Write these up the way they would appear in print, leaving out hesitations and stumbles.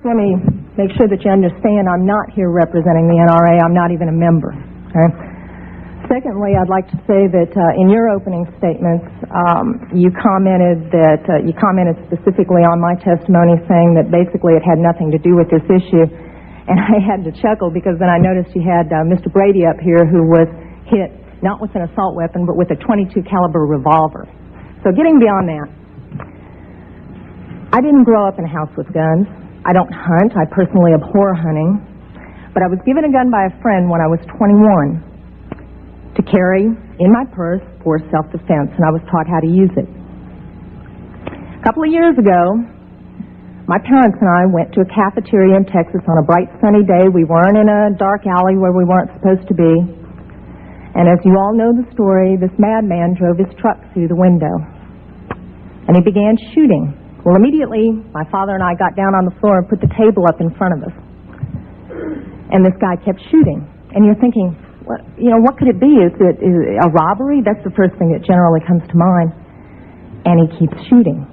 let me make sure that you understand I'm not here representing the NRA. I'm not even a member. Okay? Secondly, I'd like to say that in your opening statements, you commented specifically on my testimony, saying that basically it had nothing to do with this issue. And I had to chuckle because then I noticed you had Mr. Brady up here, who was hit not with an assault weapon but with a .22 caliber revolver. So getting beyond that, I didn't grow up in a house with guns. I don't hunt. I personally abhor hunting. But I was given a gun by a friend when I was 21 to carry in my purse for self-defense, and I was taught how to use it. A couple of years ago, my parents and I went to a cafeteria in Texas on a bright sunny day. We weren't in a dark alley where we weren't supposed to be. And as you all know the story, this madman drove his truck through the window, and he began shooting. Well, immediately, my father and I got down on the floor and put the table up in front of us. And this guy kept shooting. And you're thinking, what could it be? Is it a robbery? That's the first thing that generally comes to mind. And he keeps shooting.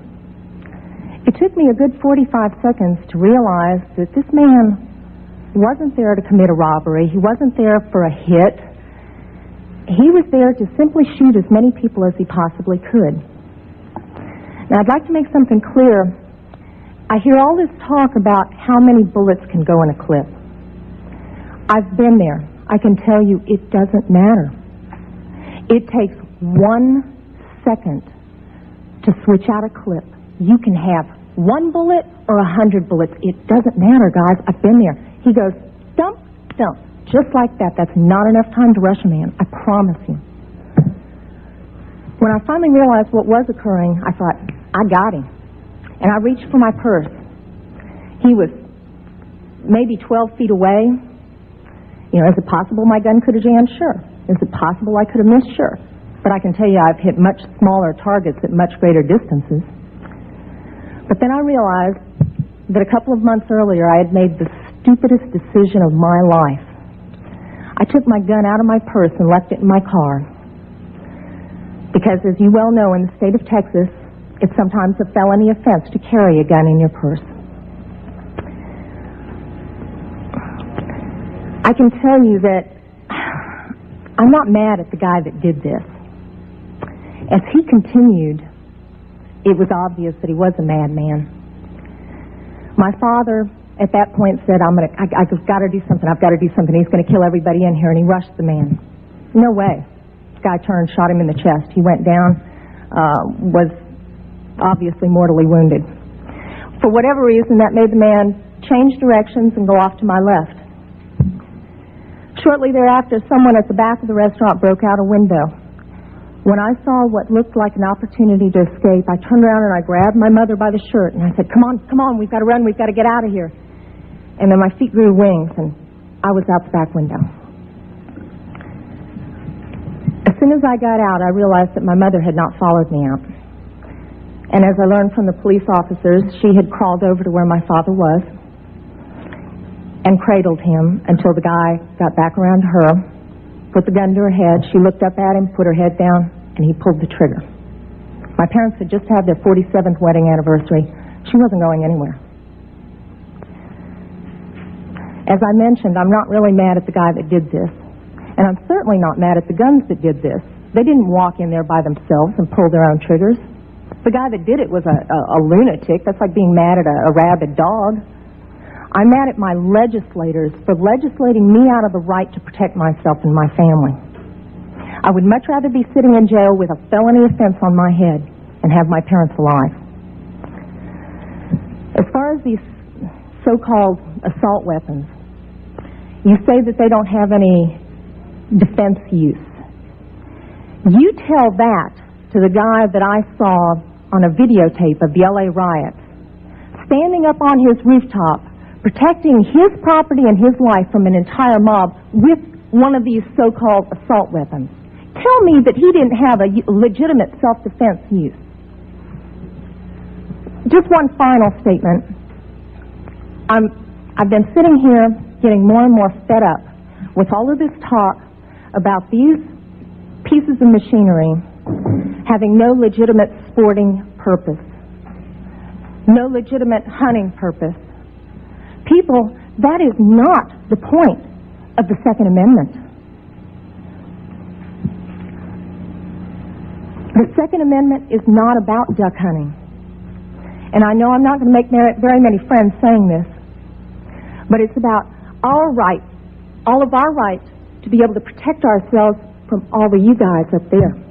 It took me a good 45 seconds to realize that this man wasn't there to commit a robbery. He wasn't there for a hit. He was there to simply shoot as many people as he possibly could. Now, I'd like to make something clear. I hear all this talk about how many bullets can go in a clip. I've been there. I can tell you it doesn't matter. It takes 1 second to switch out a clip. You can have 1 bullet or 100 bullets. It doesn't matter, guys. I've been there. He goes, dump, dump, just like that. That's not enough time to rush a man, I promise you. When I finally realized what was occurring, I thought, I got him. And I reached for my purse. He was maybe 12 feet away. Is it possible my gun could have jammed? Sure. Is it possible I could have missed? Sure. But I can tell you I've hit much smaller targets at much greater distances. But then I realized that a couple of months earlier I had made the stupidest decision of my life. I took my gun out of my purse and left it in my car. Because as you well know, in the state of Texas, it's sometimes a felony offense to carry a gun in your purse. I can tell you that I'm not mad at the guy that did this. As he continued, it was obvious that he was a madman. My father, at that point, said, I've got to do something. I've got to do something. He's going to kill everybody in here, and he rushed the man. No way. This guy turned, shot him in the chest. He went down, was obviously mortally wounded. For whatever reason, that made the man change directions and go off to my left. Shortly thereafter, someone at the back of the restaurant broke out a window. When I saw what looked like an opportunity to escape, I turned around and I grabbed my mother by the shirt and I said, come on, we've got to run, we've got to get out of here. And then my feet grew wings and I was out the back window. As soon as I got out, I realized that my mother had not followed me out. And as I learned from the police officers, she had crawled over to where my father was and cradled him until the guy got back around to her, put the gun to her head. She looked up at him, put her head down, and he pulled the trigger. My parents had just had their 47th wedding anniversary. She wasn't going anywhere. As I mentioned, I'm not really mad at the guy that did this, and I'm certainly not mad at the guns that did this. They didn't walk in there by themselves and pull their own triggers. The guy that did it was a lunatic. That's like being mad at a rabid dog. I'm mad at my legislators for legislating me out of the right to protect myself and my family. I would much rather be sitting in jail with a felony offense on my head and have my parents alive. As far as these so-called assault weapons, you say that they don't have any defense use. You tell that to the guy that I saw on a videotape of the LA riots, standing up on his rooftop, protecting his property and his life from an entire mob with one of these so-called assault weapons. Tell me that he didn't have a legitimate self-defense use. Just one final statement. I've been sitting here getting more and more fed up with all of this talk about these pieces of machinery having no legitimate sporting purpose, no legitimate hunting purpose, people, that is not the point of the Second Amendment. The Second Amendment is not about duck hunting. And I know I'm not going to make very many friends saying this, but it's about our right, all of our rights, to be able to protect ourselves from all of you guys up there.